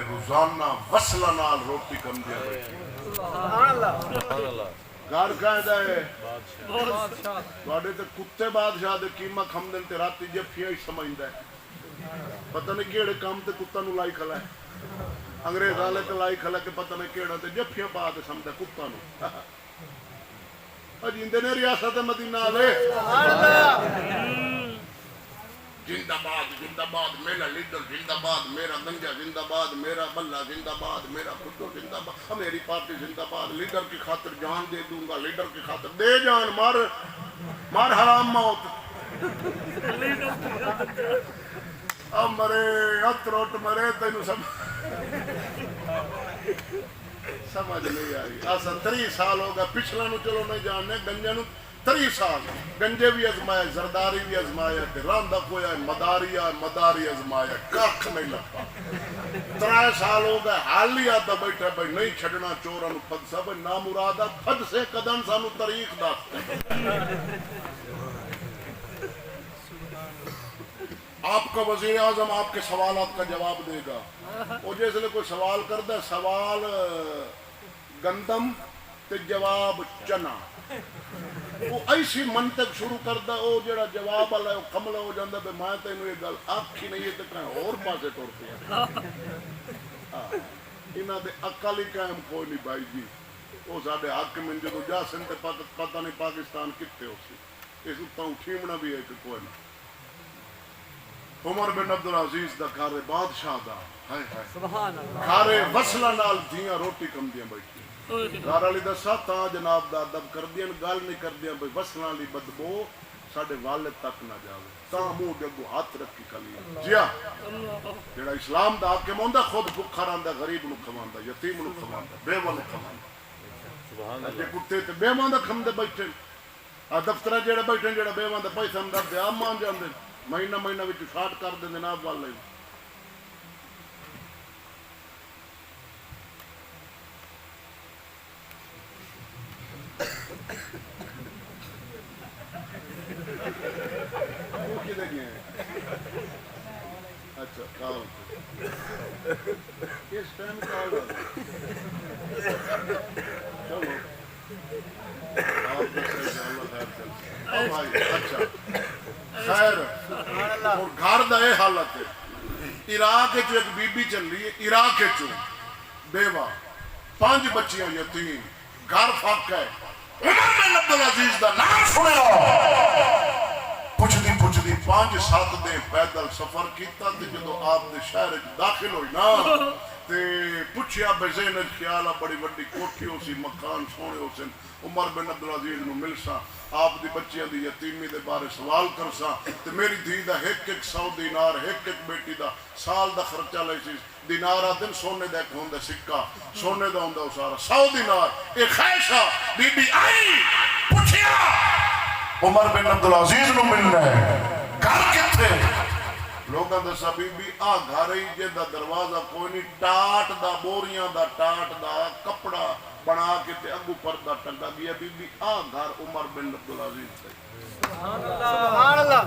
روزانہ وصلہ نال روٹی کم دیا گھر قاعدہ ہے تواڈے تے کتے بادشاہ دے قیمہ کھم دین تے راتی جفیاں ہی سمجھدا ہے پتہ نہیں کیڑے کام تے کتا نو لائی کھلا ہے انگریز والے تے لائی کھلا کہ پتہ نہیں کیڑا تے جفیاں پا تے سمجھدا کتا نو جیندے نے ریاست مدینہ والے زندہ باد میرا لیڈر زندہ باد میرا گنجا زندہ باد میرا بلہ زندہ باد میرا خدو زندہ باد میری پارٹی زندہ باد لیڈر کی خاطر جان دے دوں گا لیڈر کی خاطر دے جان مار حرام موت اب مرے اتروٹ مرے تینو سمجھ نہیں آئی آسا 30 سال ہوگا پچھلا نو چلو نہیں جاننے گنجا نو 30 سال گنجے بھی ازمایا زرداری بھی ازمایا راندہ کویا مداری ازمایا کاکھ نہیں لگتا 3 سال ہو گئے حال ہی آتا بیٹھا بھائی نہیں چھڑنا چورا نو پھدسا بھائی نامرادہ پھد سے قدن سانو طریق داختا آپ کا وزیر اعظم آپ کے سوالات کا جواب دے گا وہ جیسے لئے کوئی سوال کرتا ہے سوال گندم تے جواب چنا وہ ایسی منطق شروع کرتا ہے وہ جڑا جواب اللہ ہے وہ کملہ ہو جاندہ بے ماں تینو یہ گل آنکھی نہیں ہے تو کہیں اور پاسے ٹورتے ہیں انہاں دے عقل ہی قائم کوئی نہیں بھائی جی وہ ساڑھے حاکم ان جو جا سنتے پتہ نہیں پاکستان کتے ہو سی اس اتنا اٹھیمنا بھی ہے کہ کوئی نہیں عمر بن عبدالعزیز دا کھارے بادشاہ دا کھارے وصلہ نال دیاں روٹی کم دیاں بیٹھی گھر علی دا ساتھ جناب دا ادب کر دیاں گال نہیں کر دیاں بھئی وصلہ لی بدبو ساڑھے والد تک نہ جاوے تاں منہ جگو ہاتھ رکھی کھلی جیا جڑا اسلام دا حاکم ہوندا خود بھکھا رہندا غریب نو کھواندا یتیم نو کھواندا بیوہ نو کھواندا جے کتے تے بیواں دا کھمدے بیٹھے دفتر جڑے بیٹھے جڑا بیواں دا پیسہ ہمدرد دے عام مان جاندے مہینہ وچ شاٹ کر دیں جناب والے اچھا کال کس ٹائم کال چلو آپ اچھا خیر اور گھر دا اے حالت ہے عراق جو ایک بی بی چل رہی ہے عراق جو بیوہ 5 بچیاں یتیم گھر پھاک ہے عمر بن عبدالعزیز دا نام سنے پچھ دی 5-7 دن پیدل سفر کیتا تے جدو آپ دے شہر داخل ہوئی نا تے پوچھیا بزین خیالہ بڑی بڑی کوٹھی ہو سی مکان سونے ہو سن عمر بن عبدالعزیز نو ملسا آپ دی بچیاں دی یتیمی دے بارے سوال کرسا تے میری دھی دا 100 دینار 1 بیٹی دا سال دا خرچہ لئی سی دینار دن سونے دا ایک ہوندہ سکہ سونے دا ہوندہ سارا 100 دینار ایک خیشہ بی بی آئی پوچھیا عمر بن عبدالعزیز نو ملنا ہے گھر کتھے لوگاں دسا بی بی آ گھر ہی جے دا دروازہ کوئی نہیں ٹاٹ دا بوریاں دا ٹاٹ دا کپڑا بنا کے تے اگو پردہ ٹنگا گیا بی بی آ گھر عمر بن عبدالعزیز سے سبحان اللہ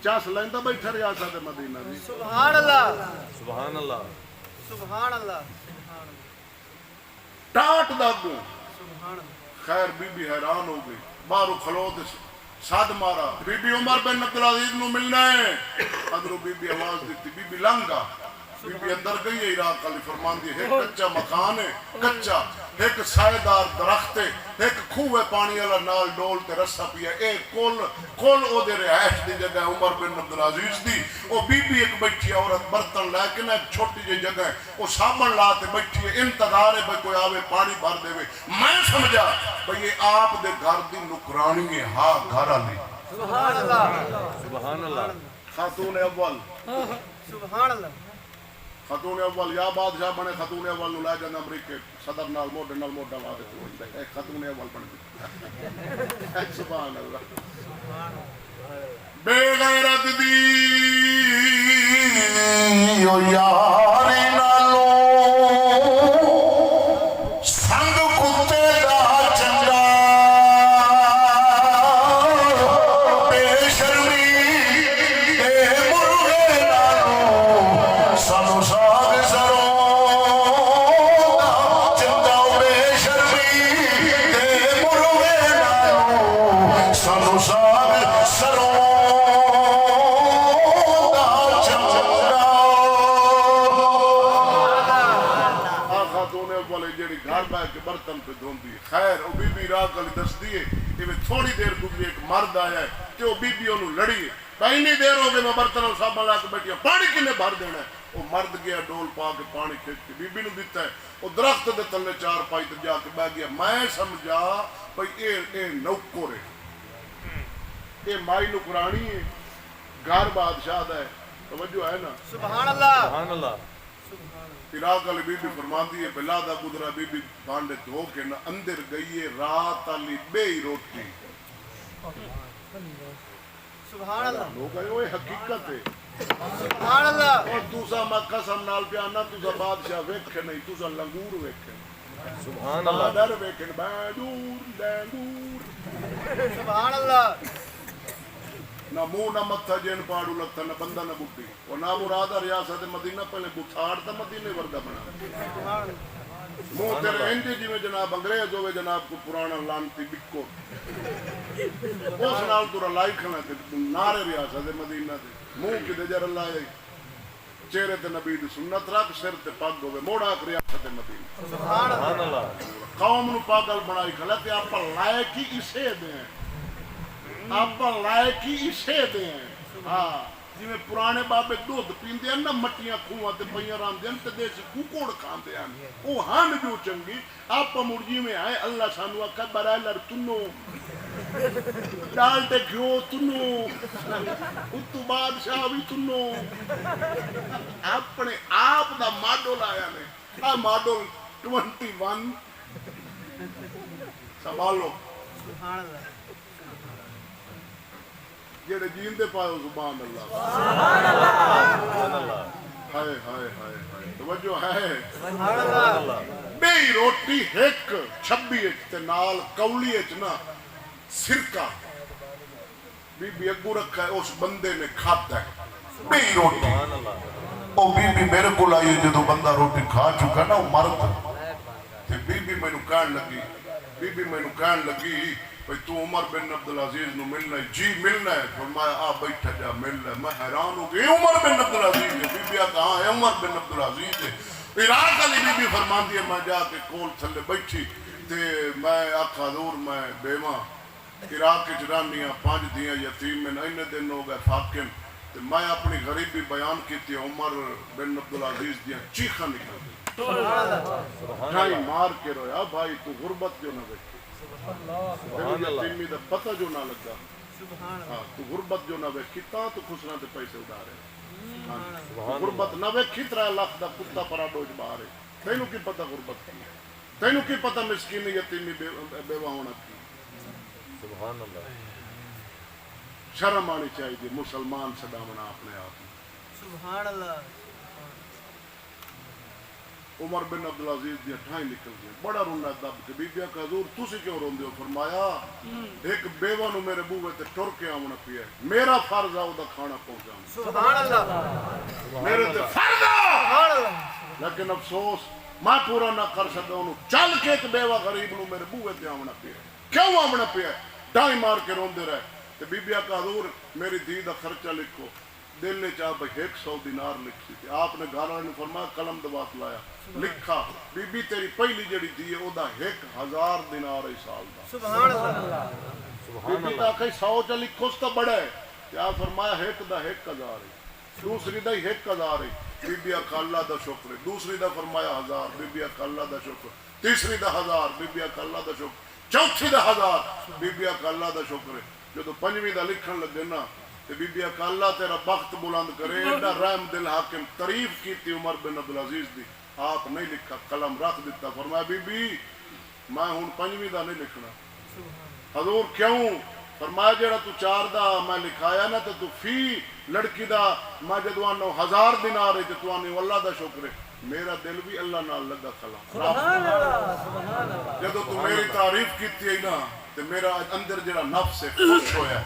چاس لیندہ بیٹھا ریاست مدینہ دی سبحان اللہ سبحان اللہ سبحان اللہ ٹاٹ دا اگو خیر بی بی حیران ہو گئی بارو کھلو دے ساتھ مارا بی بی عمر بن عبدالعزیز نو ملنا ہے اندرو بی بی آواز دیتی be be Lanka be be اندر گئی ہے عراق علی فرمان دی ایک کچا مکان ہے کچا ایک سائیدار درخت ہے ایک کھوے پانی والا نال ڈول تے رسا پیا ایک کول او دے رہائش دی جگہ عمر بن عبدالعزیز دی او بی بی ایک بیٹھی عورت برتن لے کے نا ایک چھوٹی جی جگہ او صابن لا تے بیٹھی ہے انتظار ہے بھئی کوئی آوے پانی بھر دے وے میں سمجھا بھئی یہ آپ دے گھر دی نکرانی ہے ہاں گھر علی سبحان اللہ سبحان اللہ خاتون اول سبحان اللہ خاتون اول یا بادشاہ بنے خاتون اول نو لے جانا امریکہ صدر نال موڈا وعدے ایک خاتون اول بن گئی سبحان اللہ بے غیرت دی او یاری نالو سنگ کتے دا چنگا بے شرمی اے مرغے نالو سانو گھر بہ کے برتن پہ دھوندی ہے. خیر وہ بی بی راہ کل دس دیے کہ میں تھوڑی دیر گزری ایک مرد آیا ہے کہ وہ بی بی انہوں لڑی ہے. پہلی دیر ہو گئی میں برتن اور صابن لا کے بیٹھی ہوں, پانی کنے بھر دینا ہے. وہ مرد گیا ڈول پا کے پانی کھینچ کے بی بی نو دیتا ہے. وہ درخت دے تلے چار پائی تے جا کے بہ گیا. میں سمجھا بھئی اے نوکر ہے, اے مائی نکرانی ہے, گھر بادشاہ دا ہے. توجہ ہے نا. سبحان اللہ. سبحان اللہ. عراق والی بی بی فرماندی ہے بلا دا گزرا بی بی بانڈے دھو کے نہ اندر گئی ہے رات والی بے روٹی. سبحان اللہ. لوگ آئے ہوئے حقیقت ہے. سبحان اللہ. اور توسا میں قسم نال پیانا توسا بادشاہ ویکھے نہیں, توسا لنگور ویکھے, سبحان اللہ. بادر ویکھے, بادور لنگور. سبحان اللہ. نہ منہ نہ متھا جین پاڑو لگتا نہ بندہ نہ بڈی. اور نہ مراد ریاست مدینہ پہلے بچھاڑ تا مدینے ورگا بنا. سبحان اللہ. منہ تیرے انجی جی میں جناب انگریز ہوئے جناب کو پرانا لانتی بکو اس نال تو رلائی کھنا تے نارے ریاست مدینہ دے. منہ کی دے جر اللہ ہے چہرے تے نبی دی سنت رکھ, سر تے پگ ہوئے موڑا ایک ریاست مدینہ. سبحان اللہ. قوم نو پاگل بنائی کھلا تے آپ لائق ہی اسے دیں, آپ لائق ہی اسے دیں. ہاں جی میں پرانے بابے دودھ پیندے ہیں نا مٹیاں کھوواں تے پئیاں راندے ہیں تے دیسی کوکڑ کھاندے ہیں, او ہن جو چنگی آپ مرجی میں آئے. اللہ سانو آکھا برائلر تنو ڈال تے گھیو تنو اتو بادشاہ بھی تنو. اپنے آپ دا ماڈل آیا نے. آ ماڈل 21 سنبھالو سبحان اللہ. جڑے جیندے پاؤ سبحان اللہ. سبحان اللہ. ہائے ہائے ہائے ہائے توجہ ہے. سبحان اللہ. بے روٹی ایک 26 تے نال کولی اچ نا سرکہ بی بی اگو رکھا ہے, اس بندے نے کھاتا ہے بے روٹی. سبحان اللہ. او بی بی میرے کو آئی جدو بندہ روٹی کھا چکا نا وہ مرد تے بی بی مینوں کہن لگی, بی بی مینوں کہن لگی بھئی تو عمر بن عبدالعزیز نو ملنا ہے. جی ملنا ہے. فرمایا آ بیٹھا جا ملنا ہے. میں حیران ہو گئی عمر بن عبدالعزیز ہے. بی بی کہاں ہے عمر بن عبدالعزیز ہے. عراق والی بی بی فرماندی ہے میں جا کے کول تھلے بیٹھی تے میں آکھا حضور میں بیواں عراق وچ رہنی ہاں, 5 دیاں یتیم میں اننے دن ہو گئے فاقم تے میں اپنی غریبی بیان کیتی. عمر بن عبدالعزیز دیاں چیخاں نکل گئی, ڈھائی مار کے رویا بھائی تو غربت جو نہ ویکھی, سبحان اللہ. یتیمی دا پتہ جو نہ لگا, سبحان اللہ. ہاں تو غربت جو نہ ویکھی تاں تو خسرا تے پیسے اڈارے. سبحان غربت نہ ویکھی 3 لاکھ دا کتا پراڈو چ باہر ہے. تینوں کی پتہ غربت کی ہے, تینوں کی پتہ مسکینی یتیمی بیوہ ہونا کی. سبحان اللہ. شرم آنی چاہیے مسلمان سدامنا اپنے آپ میں. سبحان اللہ. عمر بن عبدالعزیز دی اٹھائیں نکل گئے, بڑا رونا دب کے بی بی کہ حضور تسی کیوں روندے ہو؟ فرمایا ایک بیوہ نو میرے بوے تے ٹر کے آونا پیا ہے, میرا فرض ہے دا کھانا پہنچانا, سبحان اللہ. میرے تے فرض ہے. سبحان اللہ. لیکن افسوس میں پورا نہ کر سکتا ہوں. چل کے ایک بیوہ غریب نو میرے بوے تے آونا پیا ہے. کیوں آونا پیا ہے؟ ڈائی مار کے روندے رہے. تے بی بی کہ حضور میری دھی دا خرچہ لکھو. دل نے چاہ بھئی 100 دینار لکھی تھی. آپ نے گھر والے نے فرمایا قلم دبات لایا لکھا بی بی تیری پہلی جڑی تھی ہے او دا 1000 دینار ہے سال دا. سبحان اللہ. بی بی دا کہ 100 چا لکھو اس تا بڑا ہے. کیا فرمایا 1 دا 1000 ہے, دوسری دا 1000 ہے. بی بی کہ اللہ دا شکر ہے. دوسری دا فرمایا 1000, بی بی کہ اللہ دا شکر. تیسری دا 1000, بی بی کہ اللہ دا شکر. چوتھی دا 1000, بی بی کہ اللہ دا شکر ہے. جدو پنجویں دا لکھن لگے نا تے بی بی کہ اللہ تیرا بخت بلند کرے. ایڈا رحم دل حاکم تعریف کیتی عمر بن عبدالعزیز دی. آپ نہیں لکھا, قلم رکھ دیتا. فرمایا بی بی میں ہن پنجویں دا نہیں لکھنا. حضور کیوں؟ فرمایا جڑا تو 4 دا میں لکھایا نا تو فی لڑکی دا میں جدو آنو 1000 دینار ہے تے تو آنو اللہ دا شکر ہے. میرا دل بھی اللہ نال لگا کلام. جدو تو میری تعریف کیتی ہے نا تے میرا اندر جڑا نفس ہے خوش ہویا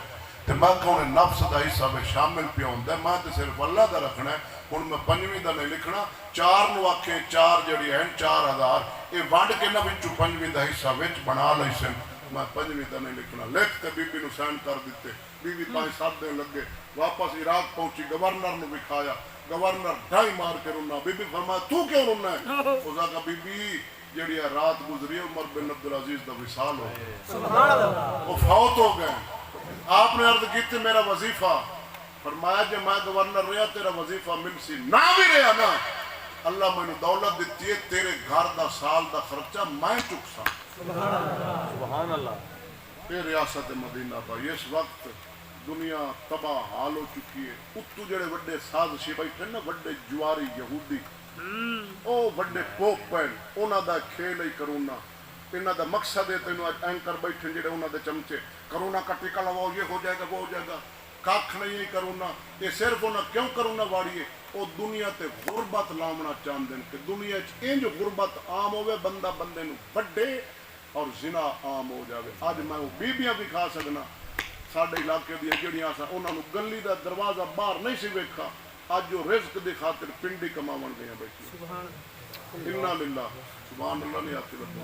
تے میں کہوں نفس دا حصہ میں شامل پیا ہوندا ہے. میں تے صرف اللہ دا رکھنا ہے. ہن میں پنجویں دا نہیں لکھنا. 4 نو آکھے 4 جڑی ہیں 4000 اے ونڈ کے نہ وچوں پنجویں دا حصہ وچ بنا لئی سن. میں پنجویں دا نہیں لکھنا. لکھ تے بی بی نو سائن کر دیتے. بی بی 5-7 دن لگے. واپس عراق پہنچی, گورنر نو دکھایا. گورنر ڈھائی مار کے رونا. بی بی فرمایا تو کیوں رونا ہے؟ اس نے کہا بی بی جیڑی رات گزری عمر بن عبدالعزیز دا وصال ہو گیا، سبحان اللہ، وہ فوت ہو گئے۔ آپ نے عرض کی تھی میرا وظیفہ، فرمایا جے میں گورنر رہا تیرا وظیفہ مل سی نہ بھی رہا نا، اللہ میں دولت دیتی ہے، تیرے گھر دا سال دا خرچہ میں چکسا۔ سبحان اللہ، یہ ریاست مدینہ بھائی اس وقت دنیا تباہ حال ہو چکی ہے۔ اتو جڑے وڈے سازشی بیٹھے نا، وڈے جواری یہودی، او وڈے پوپ پین، انہاں دا کھیل ہی کرونا، انہاں دا مقصد ہے تینوں اینکر بیٹھے جڑے انہاں دے چمچے، کرونا کا ٹیکا لواؤ، یہ ہو جائے گا وہ ہو جائے گا، کاکھ نہیں کرونا۔ یہ صرف انہاں کیوں کرونا واڑی ہے؟ او دنیا تے غربت لاؤنا چاہندے ہیں کہ دنیا چ انج غربت عام ہوئے، بندہ بندے نو وڈے اور زنا عام ہو جاوے۔ آج میں وہ بیبیاں بھی کھا سکنا ساڈے علاقے دیا جڑیاں سا، انہاں نو گلی دا دروازہ باہر نہیں سی ویکھا، اج جو رزق دی خاطر پنڈی کماون گئے بیٹھی۔ سبحان انا للہ، سبحان اللہ نہیں آتی لگتا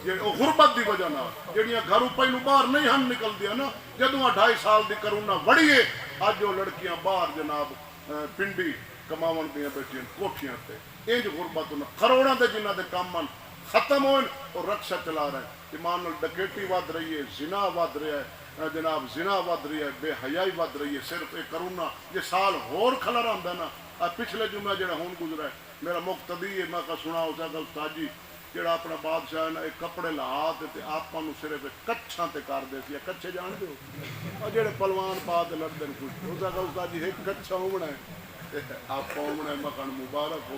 یہ او غربت دی وجہ نہ جڑیاں گھروں پہلو باہر نہیں ہم نکل دیا نا، جدوں 2.5 سال دی کرونا وڑی ہے، اج جو لڑکیاں باہر جناب پنڈی کماون گئے بیٹھیاں کوٹھیاں تے، انج غربت نہ کروڑاں دے جنہاں دے کام من ختم ہوئے اور رکشہ چلا رہے ہیں۔ ایمان نال ڈکیٹی ود رہی ہے، زنا ود رہا ہے جناب، زنا ود رہی ہے، بے حیائی ود رہی ہے۔ صرف ایک کرونا یہ سال ہور کھلر آندا نا، پچھلے جمعہ جڑا ہون گزرا ہے میرا مقتدی ہے، میں سنا ہو سکتا استاد جی جڑا اپنا بادشاہ ہے نا ایک کپڑے لا تے آپاں نو صرف کچھاں تے کر دے سی، کچھے جان دے ہو اور جڑے پلوان پا تے لڑدے نے کچھ ہو سکتا استاد جی ایک کچھا ہونا ہے آپ ہونا ہے، مکان مبارک ہو۔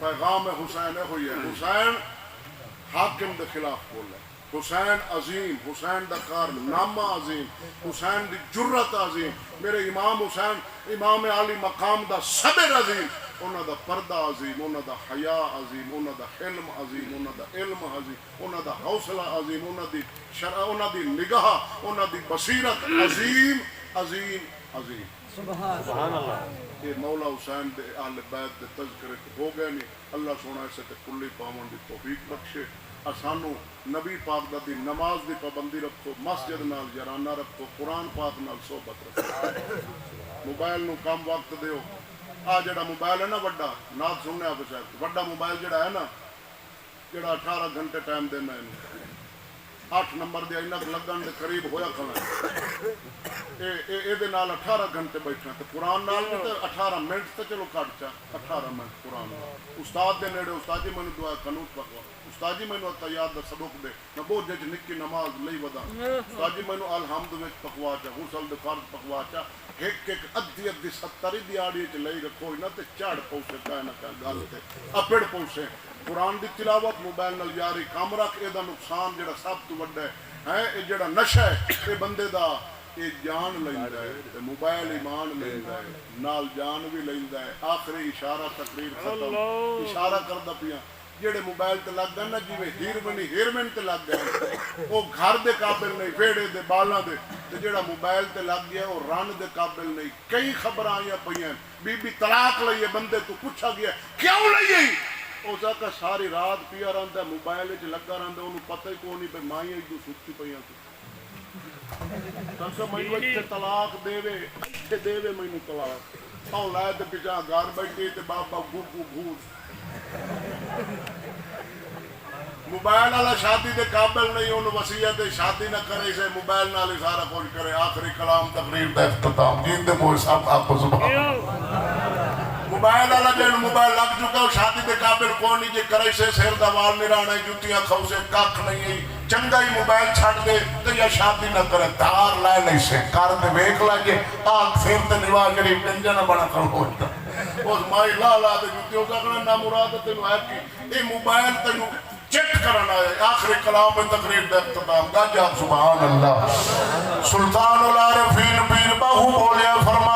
پیغام حسین ہے ہوئی ہے، حسین حاکم دے خلاف بول رہا ہے، حسین عظیم، حسین دا کارنامہ عظیم، حسین دی جرت عظیم، میرے امام حسین امام عالی مقام دا صبر عظیم، انہاں دا پردہ عظیم، انہاں دا حیا عظیم، انہاں دا حلم عظیم، انہاں دا علم عظیم، انہاں دا حوصلہ عظیم، انہاں دی شرع، انہاں دی نگاہ، انہاں دی بصیرت عظیم عظیم عظیم۔ سبحان اللہ، یہ مولا حسین دے اہل بیت دے تذکرے ہو گئے نہیں، اللہ سونا اسے تے کلی پاون دی توفیق بخشے۔ اسانو نبی پاک دا دی نماز دی پابندی رکھو، مسجد نال یارانہ رکھو، قرآن پاک نال صحبت رکھو، موبائل نو کم وقت دیو۔ آ جڑا موبائل ہے نا وڈا نات سننے آپ شاید وڈا موبائل جڑا ہے نا، جڑا 18 گھنٹے ٹائم دینا ہے، 8 نمبر دے اینک لگن دے قریب ہویا کھڑا اے دے نال 18 گھنٹے بیٹھنا تے قرآن نال بھی تے 18 منٹ تے چلو کٹ چا 18 منٹ قرآن نال۔ استاد دے نیڑے استاد جی مینوں دعا قنوت پکوا، استاد جی مینوں تیار دا سبق دے، میں بہت جج نکی نماز لئی ودا، استاد جی مینوں الحمد وچ پکوا چا، غسل دے فرض پکوا چا، ایک ادھی 70 دیاڑی چ لئی رکھو نا تے چڑھ پوسے کہہ نہ کہہ گل تے اپڑ پوسے۔ قرآن دی تلاوت موبائل نال یاری کم رکھ، اے دا نقصان جڑا سب تو وڈا ہے اے جڑا نشہ ہے اے بندے دا اے جان لیندا ہے تے موبائل ایمان لیندا ہے نال جان بھی لیندا ہے۔ آخری اشارہ تقریر ختم، اشارہ کردا پیا جڑے موبائل تے لگ گئے نا جویں ہیرمن تے لگ گئے وہ گھر دے قابل نہیں، ویڑے دے بالاں دے، تے جڑا موبائل تے لگ گیا وہ رن دے قابل نہیں۔ کئی خبراں آئیاں پئیاں بی بی طلاق لئیے، بندے تو پوچھا گیا کیوں لئیے؟ او جاکا ساری رات پیا رہندا موبائل وچ لگا رہندا، انہوں پتہ ہی کوئی نہیں پہ مائیں ایک دو ستی پئیاں سی۔ تنکہ مینوں اچھے طلاق دے مینوں طلاق آؤ لائے تے پچھا گھر بیٹھی تے بابا گھو گھوس موبائل والا شادی دے قابل نہیں، انہوں وصیت شادی نہ کرے اسے موبائل نال ہی سارا کچھ کرے۔ آخری کلام تقریر دا اختتام جیندے موئے صاحب آپ کو سبحان موبائل والا جن موبائل لگ چکا وہ شادی دے قابل کون نہیں، جے کرے سے سر دا وال نہیں رانا، جوتیاں کھوسے کھ نہیں، چنگا ہی موبائل چھڑ دے تو یا شادی نہ کرے، دار لائے نہیں سے کار دے ویک لگے آنکھ سر تے نواز جڑی ڈنجا نہ بنا کر ہوتا اس مائی لا دے جوتیوں کا کرنا نہ مراد تینوں ہے کہ اے موبائل تینوں چیک کرنا ہے۔ آخری کلام میں تقریر دے اختتام کا جاب سبحان اللہ۔ سلطان العارفین پیر باہو بولیا فرما